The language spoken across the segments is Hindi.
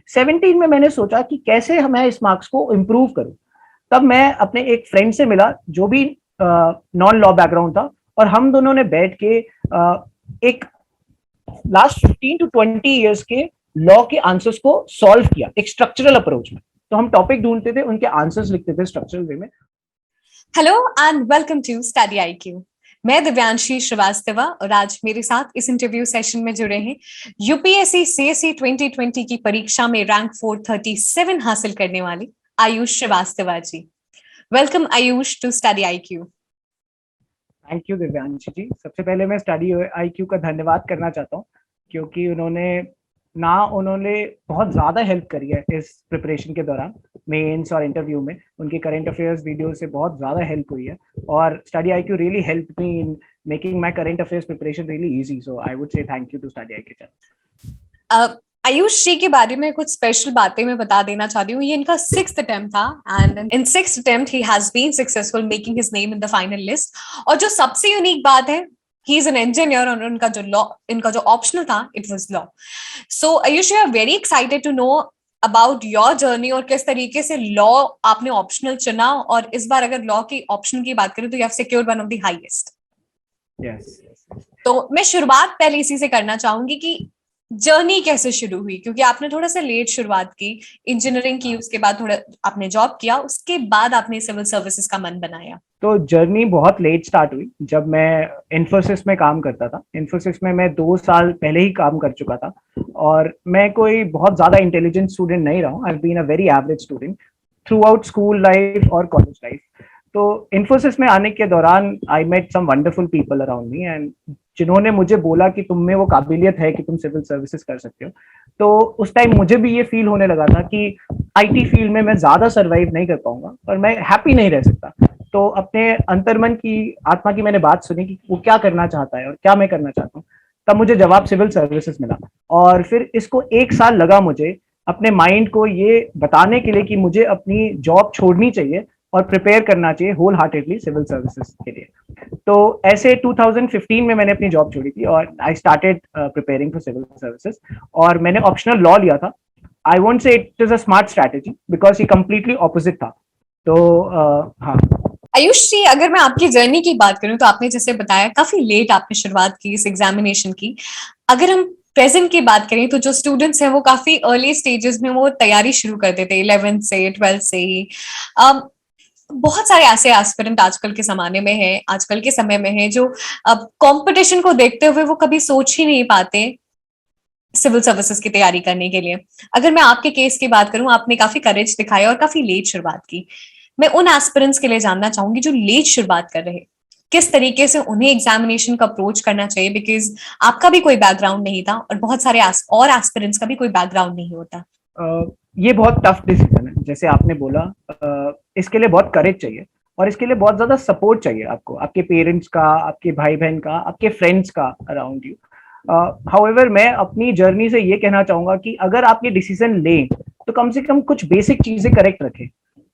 17 में मैंने सोचा कि कैसे मैं इस मार्क्स को इम्प्रूव करूं। तब मैं अपने एक फ्रेंड से मिला जो भी नॉन लॉ बैकग्राउंड था, और हम दोनों ने बैठ के एक लास्ट 15 to 20 years के लॉ के आंसर्स को सॉल्व किया एक स्ट्रक्चरल अप्रोच में। तो हम टॉपिक ढूंढते थे, उनके आंसर्स लिखते थे स्ट्रक्चरल वे में। Hello and welcome to study IQ। मैं दिव्यांशी श्रीवास्तवा और आज मेरे साथ इस इंटरव्यू सेशन में जुड़े हैं यूपीएससी CSE 2020 की परीक्षा में रैंक 437 हासिल करने वाले Ayush Srivastava ji. Welcome Ayush to study IQ। Thank you Divyanshi ji. सबसे पहले मैं स्टडी IQ का धन्यवाद करना चाहता हूँ, क्योंकि उन्होंने बहुत ज़्यादा हेल्प करी है इस प्रिपरेशन के दौरान, मेंस और इंटरव्यू में। उनकी करंट अफेयर्स वीडियो से बहुत ज़्यादा हेल्प हुई है, और study IQ really help me in making my current affairs preparation really easy. So I would say thank you to study IQ channel. Ayush ji के बारे में कुछ स्पेशल बातें मैं बता देना चाहती हूँ। ये इनका 6th अटेम्प्ट था एंड इन 6th अटेम्प्ट ही has been successful making his name in the final list. और जो सबसे यूनिक बात है, ही इज एन इंजीनियर और इनका जो ऑप्शनल था it was law. So Ayush, you are very excited to know about your journey और किस तरीके से लॉ आपने ऑप्शनल चुना, और इस बार अगर लॉ की ऑप्शन की बात करें तो you have secured one of the highest. तो मैं शुरुआत पहले इसी से करना चाहूंगी कि जर्नी कैसे शुरू हुई, क्योंकि आपने थोड़ा सा लेट शुरुआत की, इंजीनियरिंग की, उसके बाद थोड़ा आपने जॉब किया, उसके बाद आपने सिविल सर्विसेज का मन बनाया। तो जर्नी बहुत लेट स्टार्ट हुई जब मैं इन्फोसिस में काम करता था। इन्फोसिस में मैं 2 साल पहले ही काम कर चुका था, और मैं कोई बहुत ज्यादा इंटेलिजेंट स्टूडेंट नहीं रहा हूँ। I have been a very average student throughout school life और कॉलेज लाइफ। तो इन्फोसिस में आने के दौरान I met some wonderful people around me, and जिन्होंने मुझे बोला कि तुम में वो काबिलियत है कि तुम सिविल सर्विसेज कर सकते हो। तो उस टाइम मुझे भी ये फील होने लगा था कि IT फील्ड में मैं ज्यादा सर्वाइव नहीं कर पाऊंगा और मैं हैप्पी नहीं रह सकता। तो अपने अंतर्मन की, आत्मा की मैंने बात सुनी कि वो क्या करना चाहता है और क्या मैं करना चाहता हूँ। तब मुझे जवाब सिविल सर्विसेज मिला, और फिर इसको 1 साल लगा मुझे अपने माइंड को ये बताने के लिए कि मुझे अपनी जॉब छोड़नी चाहिए और प्रिपेयर करना चाहिए होल हार्टेडली सिविल सर्विसेज के लिए। तो ऐसे 2015 में मैंने अपनी जॉब छोड़ी थी और I started preparing for civil services, और मैंने ऑप्शनल लॉ लिया था। I won't say it is a smart strategy because ये कंप्लीटली ऑपोजिट था। तो हाँ आयुष जी, अगर मैं आपकी जर्नी की बात करूं तो आपने जैसे बताया काफी लेट आपने शुरुआत की इस एग्जामिनेशन की। अगर हम प्रेजेंट की बात करें तो जो स्टूडेंट्स हैं वो काफी अर्ली स्टेजेस में वो तैयारी शुरू कर देते हैं 11th से 12th से ही। बहुत सारे ऐसे एस्पिरेंट आजकल के जमाने में है, आजकल के समय में है, जो अब कंपटीशन को देखते हुए वो कभी सोच ही नहीं पाते सिविल सर्विसेज की तैयारी करने के लिए। अगर मैं आपके केस की बात करूं, आपने काफी करेज दिखाया और काफी लेट शुरुआत की। मैं उन एस्पिरेंट्स के लिए जानना चाहूंगी जो लेट शुरुआत कर रहे, किस तरीके से उन्हें एग्जामिनेशन का अप्रोच करना चाहिए, बिकॉज आपका भी कोई बैकग्राउंड नहीं था और बहुत सारे और एस्पिरेंट्स का भी कोई बैकग्राउंड नहीं होता। ये बहुत टफ डिसीजन है, जैसे आपने बोला। इसके लिए बहुत करेज चाहिए, और इसके लिए बहुत ज्यादा सपोर्ट चाहिए आपको, आपके पेरेंट्स का, आपके भाई बहन का, आपके फ्रेंड्स का अराउंड यू। हाउएवर मैं अपनी जर्नी से ये कहना चाहूंगा कि अगर आप ये डिसीजन लें तो कम से कम कुछ बेसिक चीजें करेक्ट रखें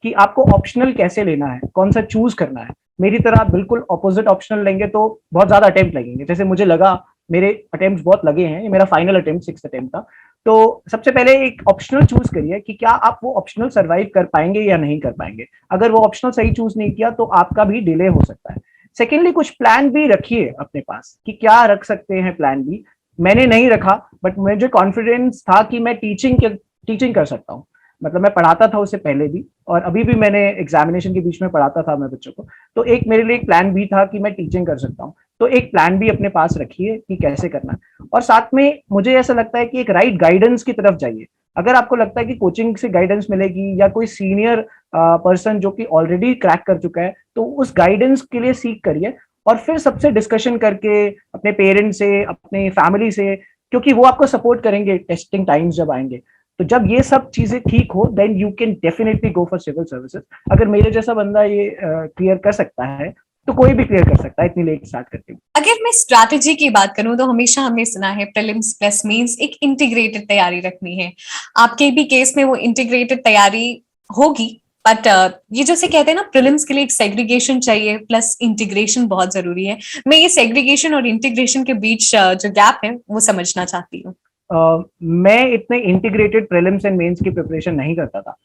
कि आपको ऑप्शनल कैसे लेना है, कौन सा चूज करना है। मेरी तरह आप बिल्कुल ऑपोजिट ऑप्शनल लेंगे तो बहुत ज्यादा अटेम्प्ट लगेंगे, जैसे मुझे लगा। मेरे अटेम्प्ट बहुत लगे हैं, ये मेरा फाइनल अटेम्प्ट 6th अटेम्प्ट था। तो सबसे पहले एक ऑप्शनल चूज करिए कि क्या आप वो ऑप्शनल सर्वाइव कर पाएंगे या नहीं कर पाएंगे। अगर वो ऑप्शनल सही चूज नहीं किया तो आपका भी डिले हो सकता है। सेकेंडली, कुछ प्लान भी रखिए अपने पास कि क्या रख सकते हैं प्लान बी। मैंने नहीं रखा, बट मुझे कॉन्फिडेंस था कि मैं टीचिंग कर सकता हूँ। मतलब मैं पढ़ाता था उससे पहले भी, और अभी भी मैंने एग्जामिनेशन के बीच में पढ़ाता था मैं बच्चों को। तो एक मेरे लिए एक प्लान बी था कि मैं टीचिंग कर सकता हूँ। तो एक प्लान भी अपने पास रखिए कि कैसे करना है, और साथ में मुझे ऐसा लगता है कि एक राइट गाइडेंस की तरफ जाइए। अगर आपको लगता है कि कोचिंग से गाइडेंस मिलेगी या कोई सीनियर पर्सन जो कि ऑलरेडी क्रैक कर चुका है, तो उस गाइडेंस के लिए सीख करिए, और फिर सबसे डिस्कशन करके अपने पेरेंट्स से, अपने फैमिली से, क्योंकि वो आपको सपोर्ट करेंगे टेस्टिंग टाइम्स जब आएंगे। तो जब ये सब चीजें ठीक हो then you can definitely go for civil services. अगर मेरे जैसा बंदा ये क्लियर कर सकता है तो कोई भी क्लियर कर सकता है इतनी लेट स्टार्ट करके। अगर मैं स्ट्रैटेजी की बात करूं तो हमेशा हमने सुना है प्रीलिम्स प्लस मेंस एक इंटीग्रेटेड तैयारी रखनी है। आपके भी केस में वो इंटीग्रेटेड तैयारी होगी, बट ये जैसे कहते हैं ना, प्रीलिम्स के लिए एक सेग्रीगेशन चाहिए प्लस इंटीग्रेशन बहुत जरूरी है। मैं ये सेग्रीगेशन और इंटीग्रेशन के बीच जो गैप है वो समझना चाहती हूँ। मैं इतने इंटीग्रेटेड प्रीलिम्स एंड मेंस की प्रिपरेशन नहीं करता था।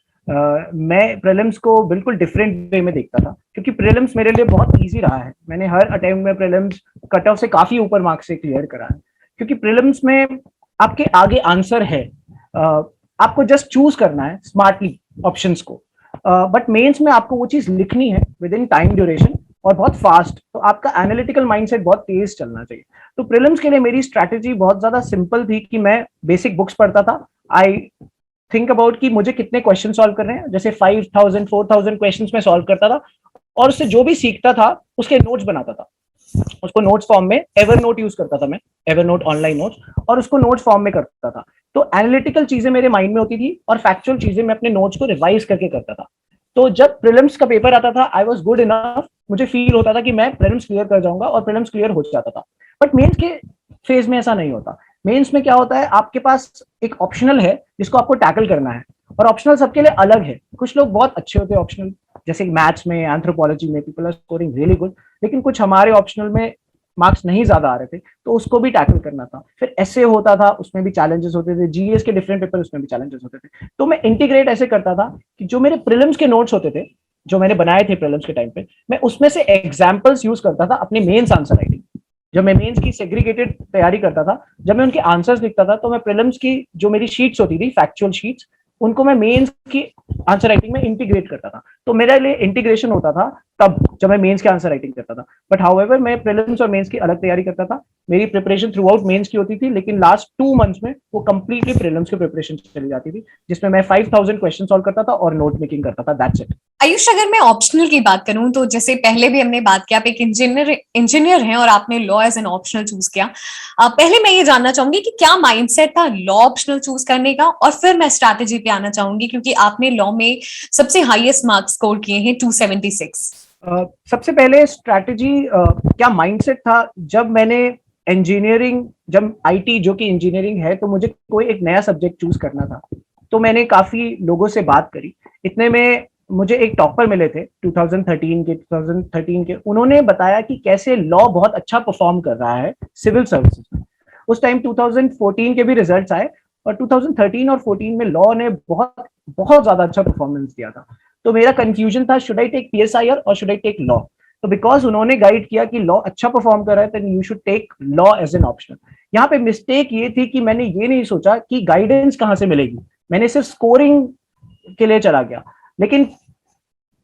मैं प्रीलिम्स को बिल्कुल डिफरेंट वे में देखता था, क्योंकि प्रीलिम्स मेरे लिए बहुत इजी रहा है। मैंने हर अटेम्प्ट में प्रीलिम्स कट ऑफ से काफी ऊपर मार्क्स से क्लियर करा है, क्योंकि प्रीलिम्स में आपके आगे आंसर है, आपको जस्ट चूज करना है स्मार्टली ऑप्शंस को। बट मेंस में आपको वो चीज लिखनी है विद इन टाइम ड्यूरेशन और बहुत फास्ट, तो आपका एनालिटिकल माइंडसेट बहुत तेज चलना चाहिए। तो प्रीलिम्स के लिए मेरी स्ट्रैटेजी बहुत ज्यादा सिंपल थी कि मैं बेसिक बुक्स पढ़ता था। आई थिंक अबाउट कि मुझे कितने क्वेश्चन सॉल्व करने हैं, जैसे 5000 4000 क्वेश्चंस में सॉल्व करता था, और उससे जो भी सीखता था उसके नोट्स बनाता था। उसको नोट्स फॉर्म में एवर नोट यूज करता था मैं, एवर नोट ऑनलाइन नोट्स, और उसको नोट्स फॉर्म में करता था। तो एनालिटिकल चीजें मेरे माइंड में होती थी और फैक्चुअल चीजें मैं अपने नोट्स को रिवाइज करके करता था। तो जब प्रीलिम्स का पेपर आता था आई वॉज गुड इनफ, मुझे फील होता था कि मैं प्रीलिम्स क्लियर कर जाऊंगा, और प्रीलिम्स क्लियर हो जाता था। बट मेंस के फेज में ऐसा नहीं होता। मेंस में क्या होता है, आपके पास एक ऑप्शनल है जिसको आपको टैकल करना है, और ऑप्शनल सबके लिए अलग है। कुछ लोग बहुत अच्छे होते हैं ऑप्शनल, जैसे मैथ्स में, एंथ्रोपोलॉजी में people are scoring really good, लेकिन कुछ हमारे ऑप्शनल में मार्क्स नहीं ज्यादा आ रहे थे, तो उसको भी टैकल करना था। फिर ऐसे होता था, उसमें भी चैलेंजेस होते थे, जीएस के डिफरेंट पेपर, उसमें भी चैलेंजेस होते थे। तो मैं इंटीग्रेट ऐसे करता था कि जो मेरे प्रीलिम्स के नोट्स होते थे, जो मैंने बनाए थे प्रीलिम्स के टाइम पे, मैं उसमें से एग्जाम्पल्स यूज करता था अपने मेंस आंसर राइटिंग। जब मैं मेंस की सेग्रीगेटेड तैयारी करता था, जब मैं उनके आंसर्स लिखता था, तो मैं प्रीलिम्स की जो मेरी शीट्स होती थी, फैक्चुअल शीट्स, उनको मैं मेंस की आंसर राइटिंग में इंटीग्रेट करता था। तो मेरे लिए इंटीग्रेशन होता था तब जब मैं मेंस के आंसर राइटिंग करता था। बट हाउएवर मैं प्रीलिम्स और मेंस की अलग तैयारी करता था। मेरी प्रिपरेशन थ्रू आउट मेंस की होती थी, लेकिन लास्ट 2 मंथ्स में वो कंप्लीटली प्रीलिम्स की प्रिपरेशन चली जाती थी, जिसमें मैं 5000 क्वेश्चन सॉल्व करता था और नोट मेकिंग करता था। That's it. आयुष, अगर मैं ऑप्शनल की बात करूं तो जैसे पहले भी हमने बात किया, आप एक इंजीनियर हैं और आपने law as an optional choose किया। पहले मैं ये जानना चाहूंगी कि क्या माइंडसेट था लॉ ऑप्शनल चूज करने का, और फिर मैं स्ट्रैटेजी पे आना चाहूंगी, क्योंकि आपने लॉ में सबसे हाईएस्ट मार्क्स स्कोर किए हैं 276। सबसे पहले स्ट्रैटेजी क्या माइंडसेट था, जब मैंने इंजीनियरिंग, जब आईटी जो कि इंजीनियरिंग है, तो मुझे कोई एक नया सब्जेक्ट चूज करना था। तो मैंने काफी लोगों से बात करी। इतने में मुझे एक टॉपर मिले थे 2013 के। उन्होंने बताया कि कैसे लॉ बहुत अच्छा परफॉर्म कर रहा है सिविल सर्विसेज में। उस टाइम 2014 के भी रिजल्ट्स आए, और 2013 और 14 में लॉ ने बहुत बहुत ज्यादा अच्छा परफॉर्मेंस दिया था। तो मेरा कंफ्यूजन था, शुड आई टेक पीएसआईआर और शुड आई टेक लॉ। तो बिकॉज उन्होंने गाइड किया कि लॉ अच्छा परफॉर्म कर रहा है, then you should take law as an option. यहाँ पे मिस्टेक ये थी कि मैंने ये नहीं सोचा कि गाइडेंस कहाँ से मिलेगी, मैंने सिर्फ स्कोरिंग के लिए चला गया। लेकिन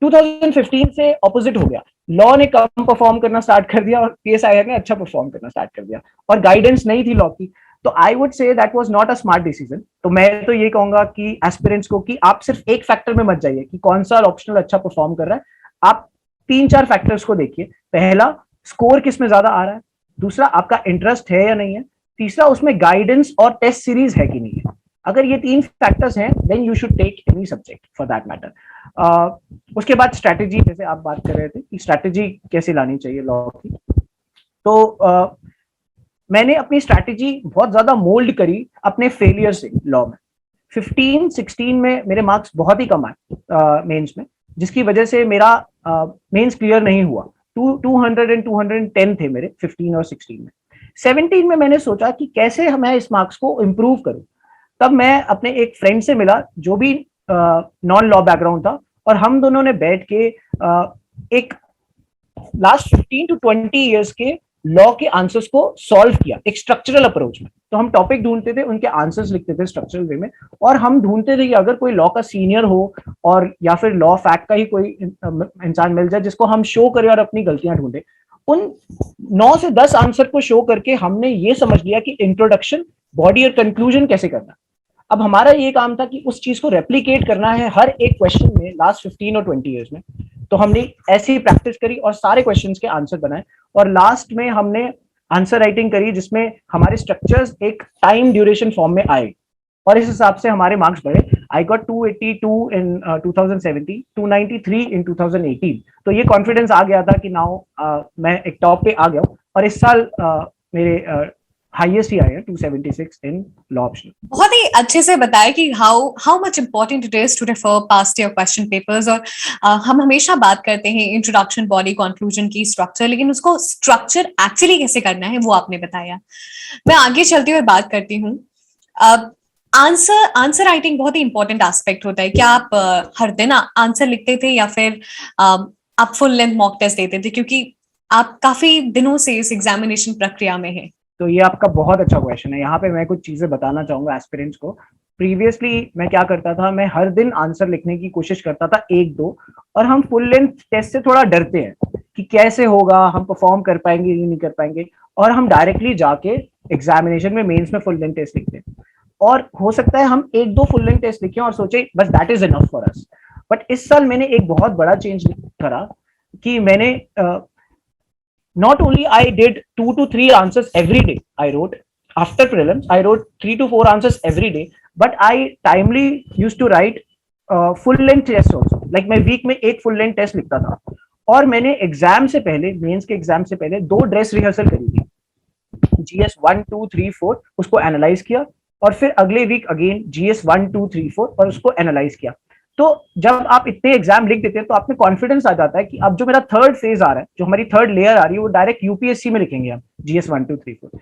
2015 से ऑपोजिट हो गया, लॉ ने कम परफॉर्म करना स्टार्ट कर दिया और पीएसआईआर ने अच्छा परफॉर्म करना स्टार्ट कर दिया, और गाइडेंस नहीं थी लॉ की। तो आई would say that was not a smart decision. तो मैं तो ये कहूंगा कि एस्पिरेंट्स को कि आप सिर्फ एक फैक्टर में मत जाइए कि कौन सा ऑप्शनल अच्छा परफॉर्म कर रहा है। आप 3-4 फैक्टर्स को देखिए। पहला, स्कोर किस में ज्यादा आ रहा है। दूसरा, आपका इंटरेस्ट है या नहीं है। तीसरा, उसमें गाइडेंस और टेस्ट सीरीज है कि नहीं है। अगर ये 3 फैक्टर्स हैं, then you should take any subject for that matter. उसके बाद स्ट्रैटेजी, जैसे आप बात कर रहे थे कि स्ट्रैटेजी कैसे लानी चाहिए लॉ की, तो मैंने अपनी स्ट्रैटेजी बहुत ज्यादा मोल्ड करी अपने फेलियर से लॉ में। 15-16 में मेरे मार्क्स बहुत ही कम आए मेंस में, जिसकी वजह से मेरा मेंस क्लियर नहीं हुआ। 200 एंड 210 थे मेरे 15 और 16 में। 17 में मैंने सोचा कि कैसे मैं इस मार्क्स को इम्प्रूव करूं। तब मैं अपने एक फ्रेंड से मिला जो भी नॉन लॉ बैकग्राउंड था, और हम दोनों ने बैठ के एक लास्ट 15 to 20 years के लॉ के आंसर्स को सॉल्व किया एक स्ट्रक्चरल अप्रोच में। तो हम टॉपिक ढूंढते थे, उनके आंसर्स लिखते थे स्ट्रक्चरल वे में, और हम ढूंढते थे कि अगर कोई लॉ का सीनियर हो और या फिर लॉ फैक्ट का ही कोई इंसान मिल जाए जिसको हम शो करें और अपनी गलतियां ढूंढे। उन 9 से 10 आंसर को शो करके हमने ये समझ लिया कि इंट्रोडक्शन, बॉडी और कंक्लूजन कैसे करना। अब हमारा ये काम था कि उस चीज को रेप्लीकेट करना है हर एक क्वेश्चन में लास्ट 15 और 20 ईयर्स में। तो हमने ऐसी प्रैक्टिस करी और सारे क्वेश्चंस के आंसर बनाए, और लास्ट में हमने आंसर राइटिंग करी जिसमें हमारे स्ट्रक्चर्स एक टाइम ड्यूरेशन फॉर्म में आए, और इस हिसाब से हमारे मार्क्स बढ़े। आई गॉट 282 इन 2017, 293 इन 2018। तो ये कॉन्फिडेंस आ गया था कि नाउ मैं एक टॉप पे आ गया हूँ, और इस साल मेरे हाईएस्ट ही आए हैं 276 इन लॉ ऑप्शन। बहुत ही अच्छे से बताया कि how much important it is to refer past year question papers. और हम हमेशा बात करते हैं इंट्रोडक्शन, बॉडी, कंक्लूजन की स्ट्रक्चर, लेकिन उसको स्ट्रक्चर एक्चुअली कैसे करना है वो आपने बताया। मैं आगे चलती हुई बात करती हूँ। आंसर राइटिंग बहुत ही इंपॉर्टेंट एस्पेक्ट होता है। क्या आप हर दिन आंसर लिखते थे या फिर आप फुल लेंथ मॉक टेस्ट देते थे, क्योंकि आप काफी दिनों से इस एग्जामिनेशन प्रक्रिया में हैं? तो ये आपका बहुत अच्छा क्वेश्चन है। यहाँ पे मैं कुछ चीजें बताना चाहूंगा एस्पिरेंट्स को। प्रीवियसली मैं क्या करता था, मैं हर दिन आंसर लिखने की कोशिश करता था एक दो, और हम फुल लेंथ टेस्ट से थोड़ा डरते हैं कि कैसे होगा, हम परफॉर्म कर पाएंगे या नहीं कर पाएंगे, और हम डायरेक्टली जाके एग्जामिनेशन में, मेंस में फुल लेंथ टेस्ट लिखते हैं। और हो सकता है हम एक दो फुल लेंथ टेस्ट लिखें और सोचे बस that is enough for us. But इस साल मैंने एक बहुत बड़ा चेंज करा कि मैंने not only I did 2 to 3 answers every day. I wrote after prelims, I wrote 3 to 4 answers every day. But I timely used to write full length tests also. Like मैं वीक में एक फुल लेंथ टेस्ट लिखता था। और मैंने एग्जाम से पहले, मेंस के एग्जाम से पहले 2 ड्रेस रिहर्सल करी थी। GS 1 2 3 4 उसको एनालाइज किया, और फिर अगले वीक अगेन GS 1 2 3 4 और उसको एनालाइज किया। तो जब आप इतने एग्जाम लिख देते हैं तो आप में कॉन्फिडेंस आ जाता है कि अब जो मेरा थर्ड फेज आ रहा है, जो हमारी थर्ड लेयर आ रही है, वो डायरेक्ट यूपीएससी में लिखेंगे हम GS 1 2 3 4।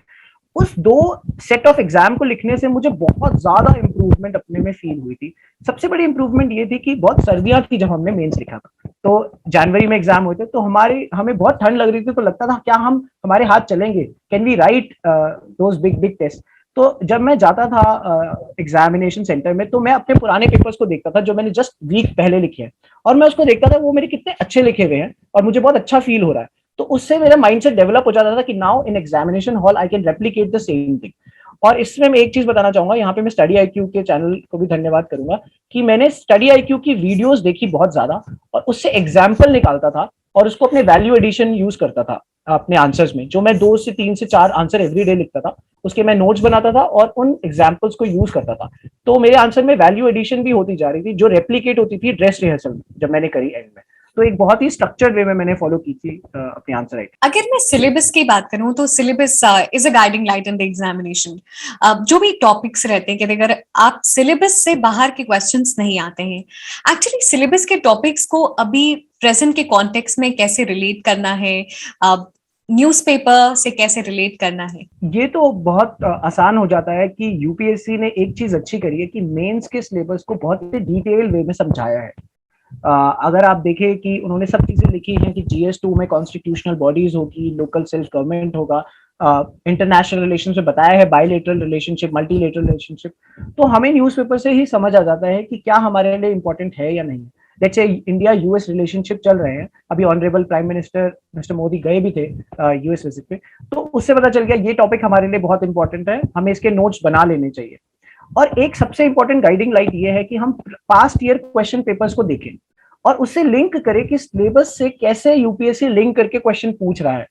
उस 2 सेट ऑफ एग्जाम को लिखने से मुझे बहुत ज्यादा इंप्रूवमेंट अपने में फील हुई थी। सबसे बड़ी इंप्रूवमेंट ये थी कि बहुत सर्दियां थी जब हमने मेंस लिखा था, तो जनवरी में एग्जाम हुए थे, तो हमें बहुत ठंड लग रही थी, तो लगता था क्या हमारे हाथ चलेंगे, can we write those big big test. तो जब मैं जाता था एग्जामिनेशन सेंटर में, तो मैं अपने पुराने पेपर्स को देखता था जो मैंने जस्ट वीक पहले लिखे हैं, और मैं उसको देखता था वो मेरे कितने अच्छे लिखे हुए हैं और मुझे बहुत अच्छा फील हो रहा है। तो उससे मेरा माइंडसेट डेवलप हो जाता था कि now in examination hall I can replicate the same thing. और इसमें मैं एक चीज बताना चाहूंगा, यहाँ पे मैं स्टडी आईक्यू के चैनल को भी धन्यवाद करूंगा कि मैंने स्टडी आईक्यू की वीडियोस देखी बहुत ज्यादा, और उससे एग्जाम्पल निकालता था और उसको अपने वैल्यू एडिशन यूज करता था अपने आंसर्स में। जो मैं 2 से 3 से 4 आंसर एवरी डे लिखता था, उसके मैं नोट्स बनाता था और उन एग्जाम्पल्स को यूज करता था। तो मेरे आंसर में वैल्यू एडिशन भी होती जा रही थी, जो रेप्लीकेट होती थी ड्रेस रिहर्सल में जब मैंने करी एंड में। तो एक बहुत ही स्ट्रक्चर्ड वे में मैंने फॉलो की थी अपनी आंसर राइटिंग। अगर मैं सिलेबस की बात करूं तो syllabus is a guiding light in the examination. जो भी टॉपिक्स रहते हैं कि अगर आप सिलेबस से बाहर के क्वेश्चंस नहीं आते हैं, एक्चुअली सिलेबस के टॉपिक्स को अभी प्रेजेंट के कॉन्टेक्स्ट में कैसे रिलेट करना है, न्यूज़पेपर से कैसे रिलेट करना है? ये तो बहुत आसान हो जाता है कि यूपीएससी ने एक चीज अच्छी करी है कि मेंस के सिलेबस को बहुत ही डिटेल वे में समझाया है। अगर आप देखें कि उन्होंने सब चीजें लिखी हैं कि GS2 में कॉन्स्टिट्यूशनल बॉडीज होगी, लोकल सेल्फ गवर्नमेंट होगा, इंटरनेशनल रिलेशन में बताया है, बायलेटरल रिलेशनशिप, मल्टीलेटरल रिलेशनशिप। तो हमें न्यूज़पेपर से ही समझ आ जाता है कि क्या हमारे लिए इंपॉर्टेंट है या नहीं। जैसे इंडिया यूएस रिलेशनशिप चल रहे हैं, अभी honourable prime minister mister Modi गए भी थे यूएस विजिट पे, तो उससे पता चल गया ये टॉपिक हमारे लिए बहुत इंपॉर्टेंट है, हमें इसके नोट्स बना लेने चाहिए। और एक सबसे इंपॉर्टेंट गाइडिंग लाइट ये है कि हम पास्ट ईयर क्वेश्चन पेपर्स को देखें और उससे लिंक करें कि सिलेबस से कैसे यूपीएससी लिंक करके क्वेश्चन पूछ रहा है।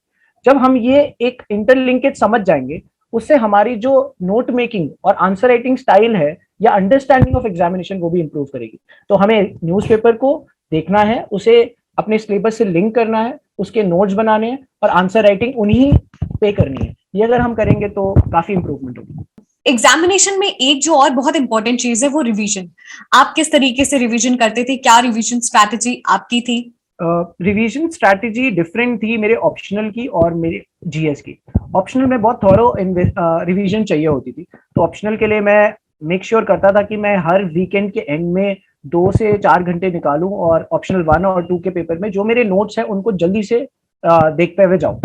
जब हम ये एक इंटरलिंकेज समझ जाएंगे, उससे हमारी जो नोट मेकिंग और आंसर राइटिंग स्टाइल है या अंडरस्टैंडिंग ऑफ एग्जामिनेशन वो भी इंप्रूव करेगी। तो हमें न्यूज़पेपर को देखना है, उसे अपने सिलेबस से लिंक करना है, उसके नोट्स बनाने हैं और आंसर राइटिंग उन्हीं पे करनी है। ये अगर हम करेंगे तो काफी इंप्रूवमेंट होगी। एग्जामिनेशन में एक जो और बहुत इंपॉर्टेंट चीज है वो रिवीजन। आप किस तरीके से रिवीजन करते थे? क्या रिवीजन स्ट्रैटेजी आपकी थी? रिवीजन स्ट्रैटेजी डिफरेंट थी मेरे ऑप्शनल की और मेरे जीएस की। ऑप्शनल में बहुत थॉरो रिवीजन चाहिए होती थी, तो ऑप्शनल के लिए मैं मेक श्योर करता था कि मैं हर वीकेंड के एंड में 2 से 4 घंटे निकालूं और ऑप्शनल 1 और 2 के पेपर में जो मेरे नोट्स हैं उनको जल्दी से देखते हुए जाऊं।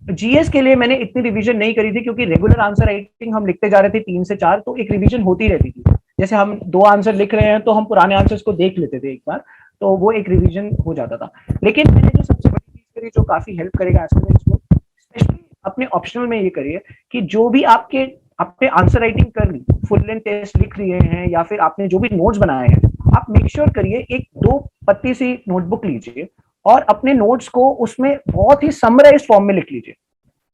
जीएस के लिए मैंने इतनी रिवीजन नहीं करी थी क्योंकि रेगुलर आंसर राइटिंग हम लिखते जा रहे थे 3 से 4, तो एक रिवीजन होती रहती थी। जैसे हम 2 आंसर लिख रहे हैं तो हम पुराने आंसर्स को देख लेते थे एक बार, तो वो एक रिवीजन हो जाता था। लेकिन मैंने जो सबसे बड़ी चीज करी जो काफी हेल्प करेगा एस्पिरेंट्स को, स्पेशली अपने ऑप्शनल में, ये करिए कि जो भी आपने आंसर राइटिंग कर ली, फुल लेंथ टेस्ट लिख लिए हैं या फिर आपने जो भी नोट्स बनाए हैं, आप मेक श्योर करिए एक 2 पत्ती सी नोटबुक लीजिए और अपने नोट्स को उसमें बहुत ही समराइज्ड फॉर्म में लिख लीजिए।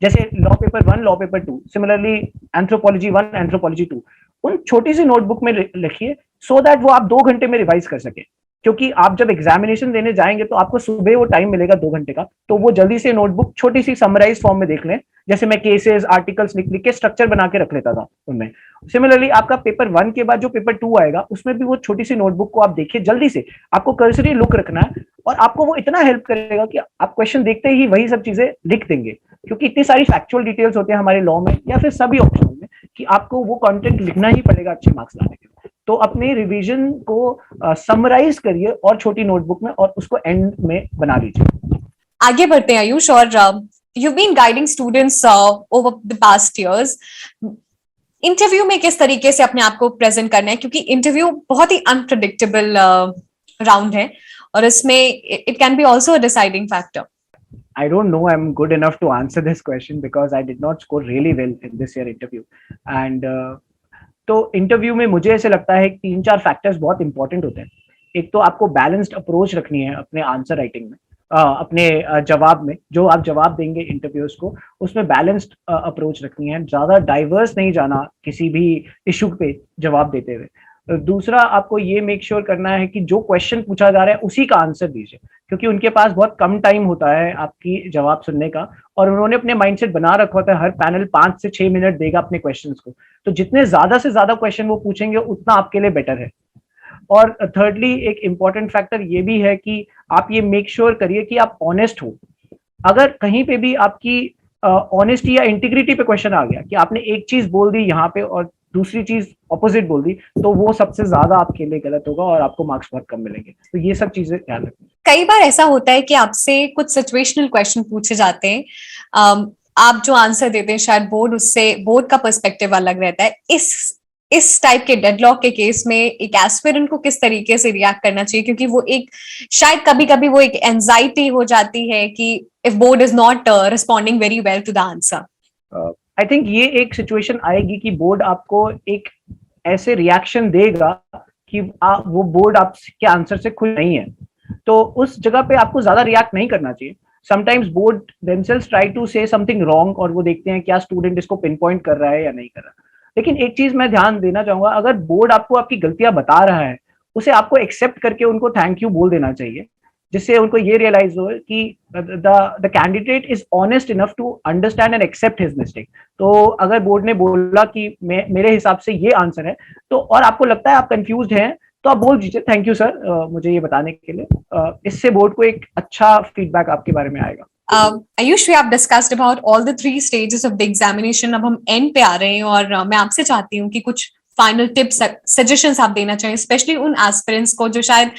जैसे law paper 1, law paper 2, similarly anthropology 1, anthropology 2, उन छोटी सी नोटबुक में लिखिए सो दैट वो आप 2 घंटे में रिवाइज कर सके। क्योंकि आप जब एग्जामिनेशन देने जाएंगे तो आपको सुबह वो टाइम मिलेगा 2 घंटे का, तो वो जल्दी से नोटबुक छोटी सी समराइज फॉर्म में देख लें। जैसे मैं केसेस, आर्टिकल्स लिख के स्ट्रक्चर बना के रख लेता था उनमें। सिमिलरली आपका पेपर 1 के बाद जो पेपर 2 आएगा उसमें भी वो छोटी सी नोटबुक को आप देखिए जल्दी से। आपको कर्सरी लुक रखना है और आपको वो इतना हेल्प करेगा कि आप क्वेश्चन देखते ही वही सब चीजें लिख देंगे, क्योंकि इतनी सारी फैक्चुअल डिटेल्स होते हैं हमारे लॉ में या फिर सभी ऑप्शन में कि आपको वो कंटेंट लिखना ही पड़ेगा अच्छे मार्क्स लाने के लिए। तो अपने रिवीजन को समराइज करिए और छोटी नोटबुक में, और उसको एंड में बना लीजिए। आगे बढ़ते हैं आयुष, और you've been guiding students over the past years. Interview में किस तरीके से अपने आप को प्रेजेंट करना है, क्योंकि इंटरव्यू बहुत ही अनप्रिडिक्टेबल राउंड है और इसमें it can be also a deciding factor. I don't know I'm good enough to answer this question because I did not score really well in this year interview. And तो इंटरव्यू में मुझे ऐसे लगता है कि 3-4 फैक्टर्स बहुत इंपॉर्टेंट होते हैं। एक तो आपको बैलेंस्ड अप्रोच रखनी है अपने आंसर राइटिंग में, अपने जवाब में, जो आप जवाब देंगे इंटरव्यूज को, उसमें बैलेंस्ड अप्रोच रखनी है, ज़्यादा डाइवर्स नहीं जाना किसी भी इशू पे जवाब देते हुए। दूसरा, आपको ये मेक श्योर करना है कि जो क्वेश्चन पूछा जा रहा है उसी का आंसर दीजिए, क्योंकि उनके पास बहुत कम टाइम होता है आपकी जवाब सुनने का, और उन्होंने अपने माइंडसेट बना रखा होता है हर पैनल 5 से 6 मिनट देगा अपने क्वेश्चंस को, तो जितने ज्यादा से ज्यादा क्वेश्चन वो पूछेंगे उतना आपके लिए बेटर है। और थर्डली, एक इम्पॉर्टेंट फैक्टर ये भी है कि आप ये मेक श्योर करिए कि आप ऑनेस्ट हो। अगर कहीं पे भी आपकी ऑनेस्टी या इंटीग्रिटी पे क्वेश्चन आ गया कि आपने एक चीज बोल दी यहाँ पे और दूसरी चीज ऑपोजिट बोल दी, तो वो सबसे ज्यादा आपके लिए गलत होगा और आपको मार्क्स बहुत कम मिलेंगे। तो ये सब चीजें ध्यान रखनी। कई बार ऐसा होता है कि आपसे कुछ सिचुएशनल क्वेश्चन पूछे जाते हैं, आप जो आंसर देते हैं शायद बोर्ड का पर्सपेक्टिव अलग रहता है। इस टाइप के डेडलॉक के केस में एक एस्पिरेंट को किस तरीके से रिएक्ट करना चाहिए, क्योंकि वो एक शायद कभी कभी वो एक एंजाइटी हो जाती है कि if board is not responding very well to the answer. I think ये एक सिचुएशन आएगी कि बोर्ड आपको एक ऐसे रिएक्शन देगा कि वो बोर्ड आपके आंसर से खुश नहीं है, तो उस जगह पे आपको ज्यादा रिएक्ट नहीं करना चाहिए। Sometimes board themselves try to say something wrong, और वो देखते हैं क्या स्टूडेंट इसको पिन पॉइंट कर रहा है या नहीं कर रहा। लेकिन एक चीज मैं ध्यान देना चाहूंगा, अगर बोर्ड आपको आपकी गलतियां बता रहा है, उसे आपको एक्सेप्ट करके उनको थैंक यू बोल देना चाहिए, जिससे उनको ये रियलाइज हो कि the candidate is honest enough to understand and accept his mistake. तो अगर बोर्ड ने बोला कि मेरे हिसाब से ये आंसर है, तो और आपको लगता है आप कंफ्यूज्ड हैं, तो आप बोल दीजिए थैंक यू सर मुझे ये बताने के लिए। इससे बोर्ड को एक अच्छा फीडबैक आपके बारे में आएगा। Ayush, we have discussed about all the 3 stages of the examination. अब हम एंड पे आ रहे हैं और मैं आपसे चाहती हूँ कि कुछ फाइनल टिप्स, सजेशंस आप देना चाहिए, स्पेशली उन एस्पिरेंट्स को जो शायद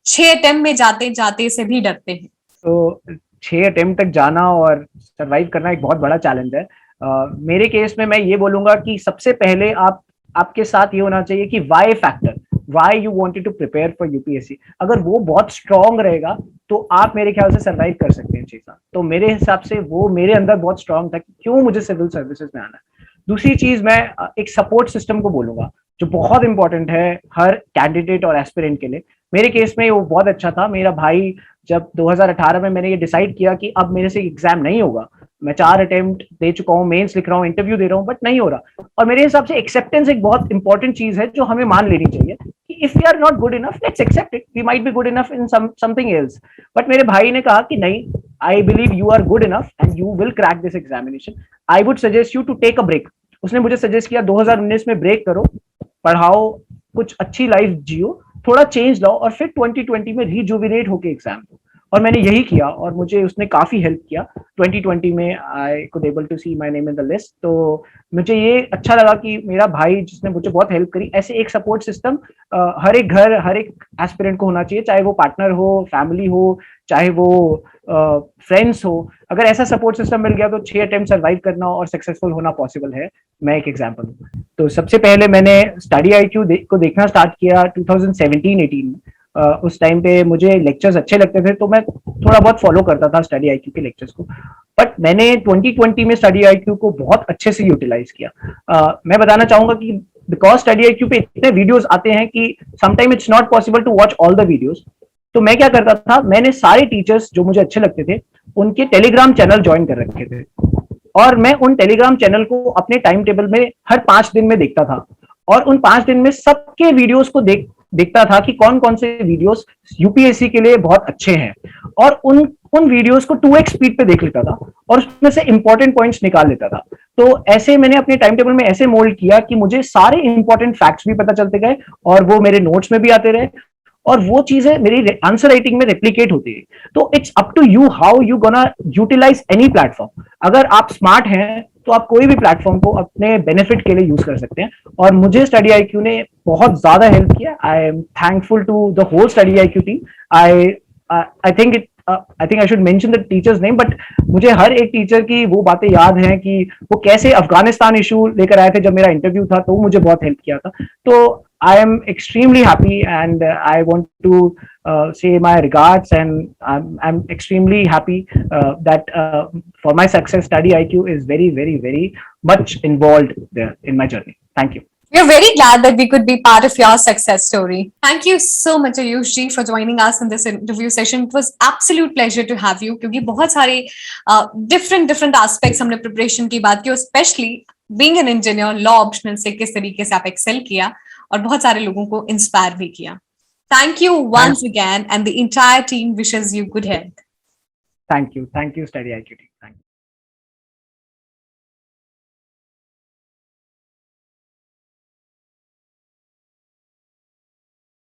6 अटेम्प्ट में जाते जाते से भी डरते हैं। तो 6 अटेम्प्ट तक जाना और सरवाइव करना एक बहुत बड़ा चैलेंज है। मेरे केस में मैं ये बोलूंगा कि सबसे पहले आपके साथ ये होना चाहिए कि why factor, why you wanted to prepare for UPSC, अगर वो बहुत स्ट्रांग रहेगा तो आप मेरे ख्याल से सरवाइव कर सकते हैं 6 साल। तो मेरे हिसाब से वो मेरे अंदर बहुत स्ट्रांग था कि क्यों मुझे सिविल सर्विसेज में आना है। दूसरी चीज, मैं एक सपोर्ट सिस्टम को बोलूंगा जो बहुत इंपॉर्टेंट है हर कैंडिडेट और एस्पिरेंट के लिए। मेरे केस में वो बहुत अच्छा था। मेरा भाई, जब 2018 में मैंने ये डिसाइड किया कि अब मेरे से एग्जाम नहीं होगा, मैं 4 अटेम्प्ट दे चुका हूँ, मेंस लिख रहा हूँ, इंटरव्यू दे रहा हूँ, बट नहीं हो रहा। और मेरे हिसाब से एक्सेप्टेंस एक बहुत इंपॉर्टेंट चीज है जो हमें मान लेनी चाहिए कि if we are not good enough, let's accept it, we might be good enough in something else. But मेरे भाई ने कहा कि नहीं, I believe you are good enough and you will crack this examination, I would suggest you to take a break. उसने मुझे सजेस्ट किया 2019 में ब्रेक करो, पढ़ाओ, कुछ अच्छी लाइफ जियो, थोड़ा चेंज लाओ, और फिर 2020 में रिजुविनेट होके एग्जाम दो। और मैंने यही किया और मुझे उसने काफी हेल्प किया। 2020 में I could able to see my name in the list. तो मुझे ये अच्छा लगा कि मेरा भाई जिसने मुझे बहुत हेल्प करी, ऐसे एक सपोर्ट सिस्टम हर एक घर, हर एक एस्पिरेंट को होना चाहिए, चाहे वो पार्टनर हो, फैमिली हो, चाहे वो फ्रेंड्स हो। अगर ऐसा सपोर्ट सिस्टम मिल गया तो 6 अटेम्प्ट सर्वाइव करना और सक्सेसफुल होना पॉसिबल है। मैं एक एग्जांपल हूँ। तो सबसे पहले मैंने स्टडी IQ को देखना स्टार्ट किया 2017-18 में। उस टाइम पे मुझे लेक्चर्स अच्छे लगते थे, तो मैं थोड़ा बहुत फॉलो करता था स्टडी IQ के लेक्चर्स को। बट मैंने 2020 में स्टडी IQ को बहुत अच्छे से यूटिलाइज किया। मैं बताना चाहूंगा कि बिकॉज स्टडी IQ पे इतने वीडियोस आते हैं कि sometime it's not possible to watch all the videos. तो मैं क्या करता था, मैंने सारे टीचर्स जो मुझे अच्छे लगते थे उनके टेलीग्राम चैनल ज्वाइन कर रखे थे, और मैं उन टेलीग्राम चैनल को अपने टाइम टेबल में हर 5 दिन में देखता था, और उन 5 दिन में सबके वीडियोस को देखता था कि कौन कौन से वीडियोस यूपीएससी के लिए बहुत अच्छे हैं, और उन वीडियोस को 2x स्पीड पे देख लेता था और उसमें से इंपॉर्टेंट पॉइंट्स निकाल लेता था। तो ऐसे मैंने अपने टाइम टेबल में ऐसे मोल्ड किया कि मुझे सारे इंपॉर्टेंट फैक्ट्स भी पता चलते गए और वो मेरे नोट्स में भी आते रहे, और वो चीजें मेरी आंसर राइटिंग में रेप्लिकेट होती है. तो it's up to you how you gonna utilise any platform. अगर आप स्मार्ट हैं तो आप कोई भी प्लेटफॉर्म को अपने बेनिफिट के लिए यूज कर सकते हैं. और मुझे स्टडी आईक्यू ने बहुत ज्यादा हेल्प किया. I am thankful to the whole study IQ team. I I think it I think I should mention the teachers name, but मुझे हर एक टीचर की वो बातें याद हैं कि वो कैसे अफगानिस्तान इशू लेकर आए थे जब मेरा इंटरव्यू था, तो मुझे बहुत हेल्प किया था. तो I am extremely happy, and I want to say my regards, and I'm extremely happy that for my success, Study IQ is very, very, very much involved there in my journey. Thank you. We're very glad that we could be part of your success story. Thank you so much, Ayush ji, for joining us in this interview session. It was absolute pleasure to have you, क्योंकि बहुत सारे different aspects हमने preparation की बात की, और especially being an engineer, law optional से किस तरीके से आप excel किया और बहुत सारे लोगों को inspire भी किया. Thank you once again, and the entire team wishes you good health. Thank you, Study IQ team. Thank you.